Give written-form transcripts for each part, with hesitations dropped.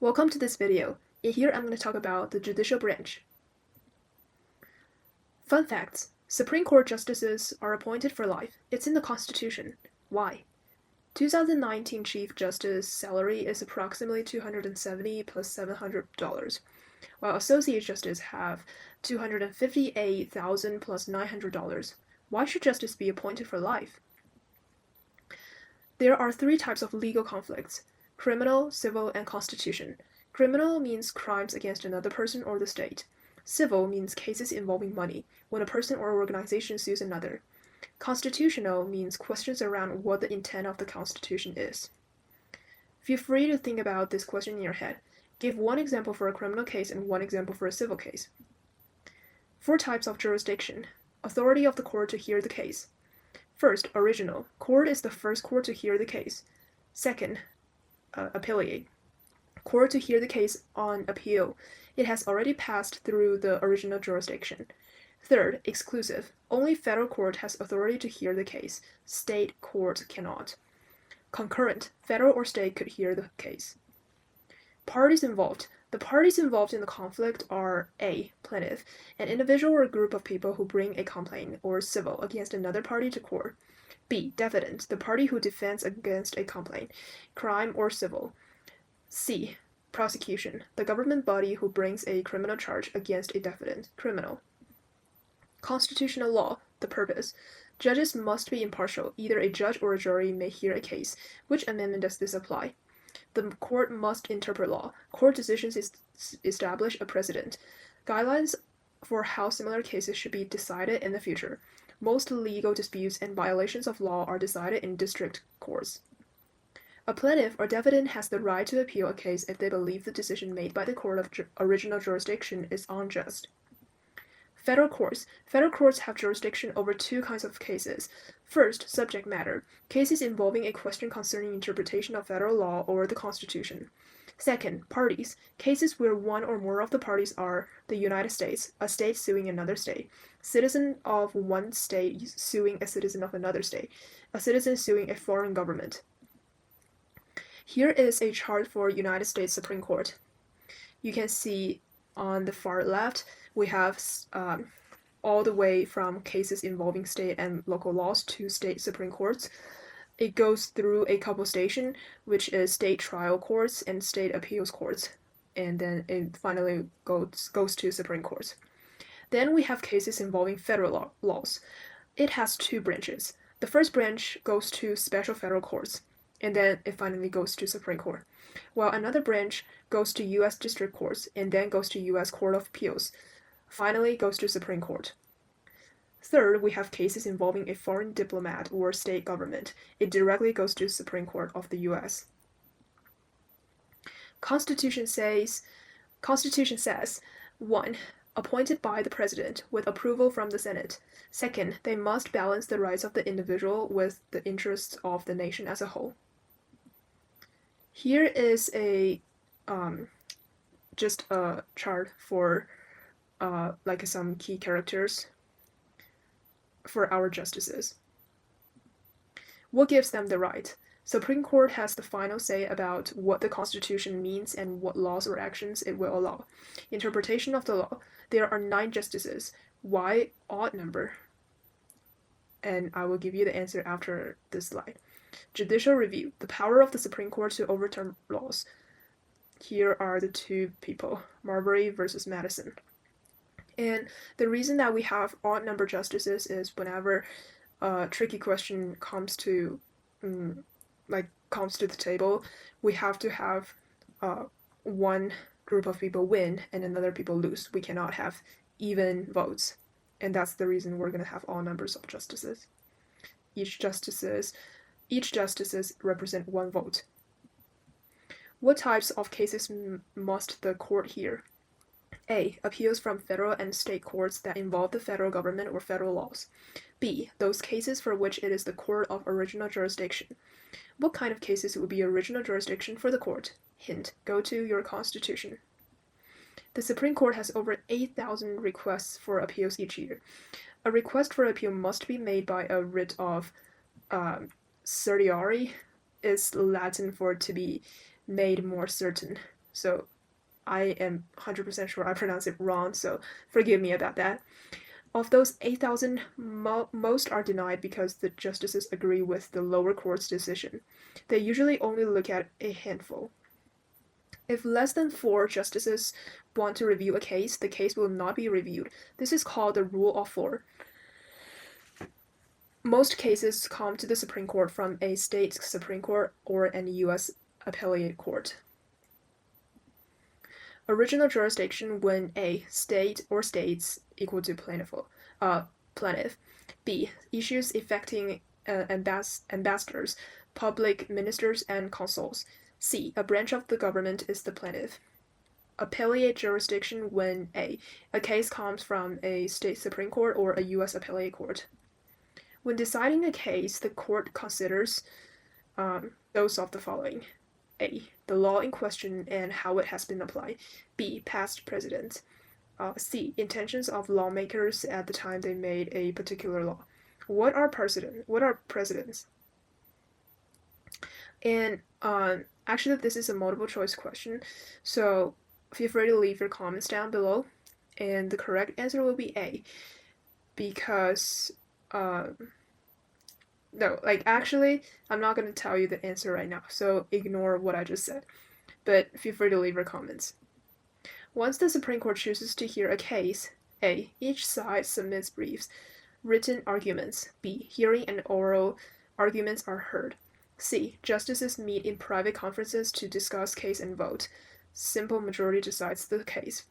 Welcome to this video. In here I'm going to talk about the Judicial Branch. Fun facts. Supreme Court justices are appointed for life. It's in the Constitution. Why? 2019 Chief Justice salary is approximately $270 plus $700, while Associate Justice have $258,000 plus $900. Why should justice be appointed for life? There are three types of legal conflicts: criminal, civil, and constitution. Criminal means crimes against another person or the state. Civil means cases involving money, when a person or organization sues another. Constitutional means questions around what the intent of the Constitution is. Feel free to think about this question in your head. Give one example for a criminal case and one example for a civil case. 4 types of jurisdiction. Authority of the court to hear the case. First, original. Court is the first court to hear the case. Second, appellate. Court to hear the case on appeal. It has already passed through the original jurisdiction. Third, exclusive. Only federal court has authority to hear the case. State court cannot. Concurrent. Federal or state could hear the case. Parties involved. The parties involved in the conflict are A. Plaintiff, an individual or group of people who bring a complaint or civil against another party to court. B. Defendant, the party who defends against a complaint, crime or civil. C. Prosecution, the government body who brings a criminal charge against a defendant, criminal. Constitutional law, the purpose. Judges must be impartial. Either a judge or a jury may hear a case. Which amendment does this apply? The court must interpret law. Court decisions establish a precedent. Guidelines for how similar cases should be decided in the future. Most legal disputes and violations of law are decided in district courts. A plaintiff or defendant has the right to appeal a case if they believe the decision made by the court of original jurisdiction is unjust. Federal courts. Federal courts have jurisdiction over 2 kinds of cases. First, subject matter. Cases involving a question concerning interpretation of federal law or the Constitution. Second, parties. Cases where one or more of the parties are the United States, a state suing another state, citizen of one state suing a citizen of another state, a citizen suing a foreign government. Here is a chart for United States Supreme Court. You can see on the far left, we have all the way from cases involving state and local laws to state Supreme Courts. It goes through a couple stations, which is state trial courts and state appeals courts, and then it finally goes to Supreme Courts. Then we have cases involving federal laws. It has 2 branches. The first branch goes to special federal courts, and then it finally goes to Supreme Court, while another branch goes to U.S. District Courts and then goes to U.S. Court of Appeals, finally goes to Supreme Court. Third, we have cases involving a foreign diplomat or state government. It directly goes to Supreme Court of the U.S. Constitution says, 1. Appointed by the President with approval from the Senate. Second, they must balance the rights of the individual with the interests of the nation as a whole. Here is just a chart for like some key characters for our justices. What gives them the right? Supreme Court has the final say about what the Constitution means and what laws or actions it will allow. Interpretation of the law. There are 9 justices. Why odd number? And I will give you the answer after this slide. Judicial review. The power of the Supreme Court to overturn laws. Here are the 2 people, Marbury versus Madison. And the reason that we have odd number justices is whenever a tricky question comes to the table, we have to have one group of people win and another people lose. We cannot have even votes, and that's the reason we're going to have all numbers of justices. Each justices represent 1 vote. What types of cases must the court hear? A. Appeals from federal and state courts that involve the federal government or federal laws. B. Those cases for which it is the court of original jurisdiction. What kind of cases would be original jurisdiction for the court? Hint: go to your Constitution. The Supreme Court has over 8,000 requests for appeals each year. A request for appeal must be made by a writ of certiorari, is Latin for to be made more certain. so I am 100% sure I pronounced it wrong, so forgive me about that. Of those 8,000, most are denied because the justices agree with the lower court's decision. They usually only look at a handful. If less than 4 justices want to review a case, the case will not be reviewed. This is called the rule of 4. Most cases come to the Supreme Court from a state Supreme Court or an U.S. appellate court. Original jurisdiction when A. State or states equal to plaintiff. B. Issues affecting ambassadors, public ministers, and consuls. C. A branch of the government is the plaintiff. Appellate jurisdiction when A. A case comes from a state Supreme Court or a U.S. appellate court. When deciding a case, the court considers those of the following. A. The law in question and how it has been applied. B. Past precedent. C. Intentions of lawmakers at the time they made a particular law. What are precedents? And actually, this is a multiple choice question, so feel free to leave your comments down below. And the correct answer will be A, because no, actually, I'm not going to tell you the answer right now, so ignore what I just said. But feel free to leave your comments. Once the Supreme Court chooses to hear a case, A. Each side submits briefs, written arguments. B. Hearing and oral arguments are heard. C. Justices meet in private conferences to discuss case and vote. Simple majority decides the case.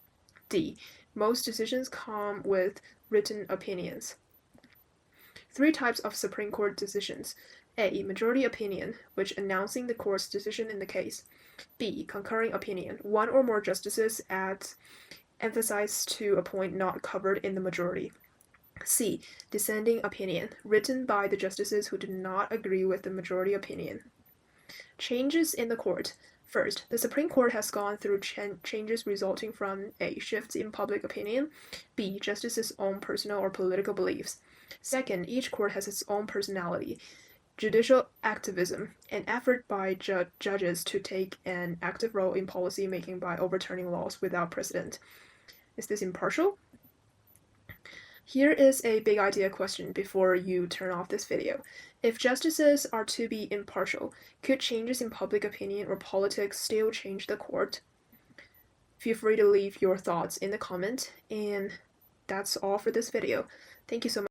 D. Most decisions come with written opinions. 3 types of Supreme Court decisions. A. Majority opinion, which announcing the court's decision in the case. B. Concurring opinion. 1 or more justices add emphasis to a point not covered in the majority. C. Dissenting opinion, written by the justices who do not agree with the majority opinion. Changes in the court. First, the Supreme Court has gone through changes resulting from A. Shifts in public opinion, B. Justices' own personal or political beliefs. Second, each court has its own personality. Judicial activism, an effort by judges to take an active role in policy making by overturning laws without precedent. Is this impartial? Here is a big idea question before you turn off this video. If justices are to be impartial, could changes in public opinion or politics still change the court? Feel free to leave your thoughts in the comment, and that's all for this video. Thank you so much.